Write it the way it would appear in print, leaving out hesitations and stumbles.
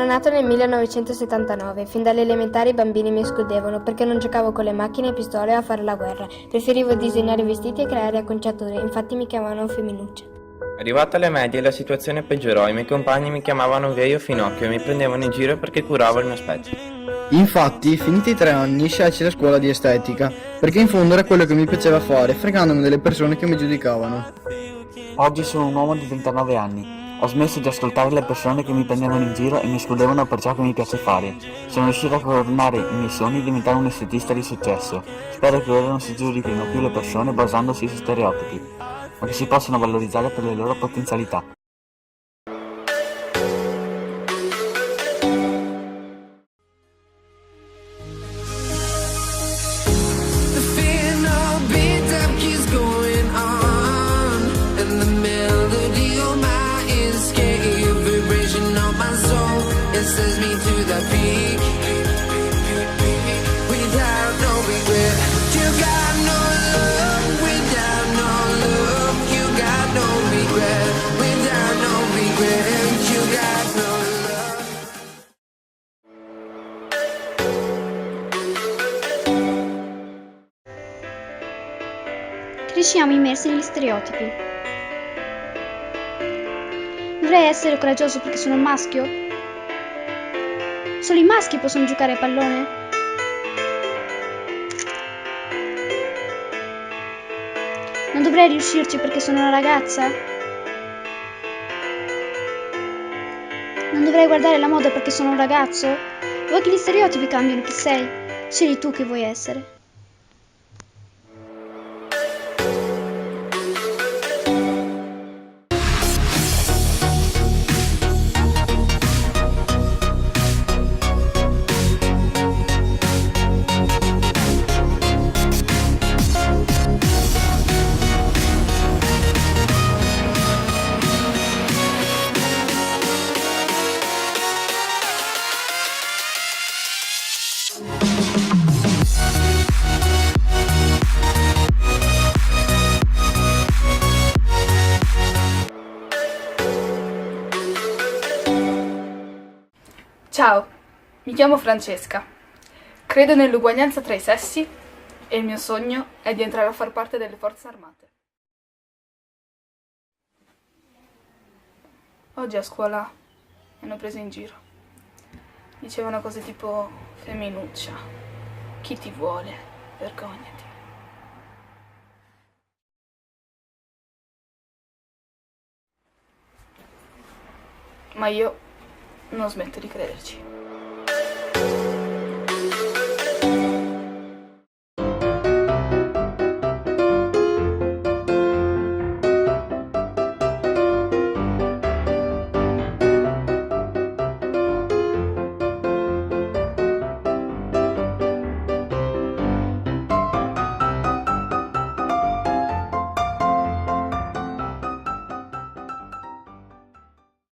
Sono nato nel 1979. Fin dalle elementari i bambini mi escludevano perché non giocavo con le macchine e pistole a fare la guerra. Preferivo disegnare vestiti e creare acconciature, infatti mi chiamavano femminuccia. Arrivata alle medie la situazione peggiorò, i miei compagni mi chiamavano Gaio Finocchio e mi prendevano in giro perché curavo il mio aspetto. Infatti, finiti i 3 anni, scelsi la scuola di estetica, perché in fondo era quello che mi piaceva fare, fregandomi delle persone che mi giudicavano. Oggi sono un uomo di 39 anni. Ho smesso di ascoltare le persone che mi prendevano in giro e mi escludevano per ciò che mi piace fare. Sono riuscito a coronare i miei sogni e diventare un estetista di successo. Spero che ora non si giudichino più le persone basandosi su stereotipi, ma che si possano valorizzare per le loro potenzialità. Says me to the peak without no regret. You got no love without no love. You got no regret without no regret. You got no love. Cresciamo immersi negli stereotipi. Dovrei essere coraggioso perché sono un maschio? Solo i maschi possono giocare a pallone? Non dovrei riuscirci perché sono una ragazza? Non dovrei guardare la moda perché sono un ragazzo? Vuoi che gli stereotipi cambiano chi sei? Scegli tu che vuoi essere. Ciao, mi chiamo Francesca. Credo nell'uguaglianza tra i sessi e il mio sogno è di entrare a far parte delle forze armate. Oggi a scuola mi hanno preso in giro. Dicevano cose tipo femminuccia, chi ti vuole, vergognati. Ma io non smetto di crederci.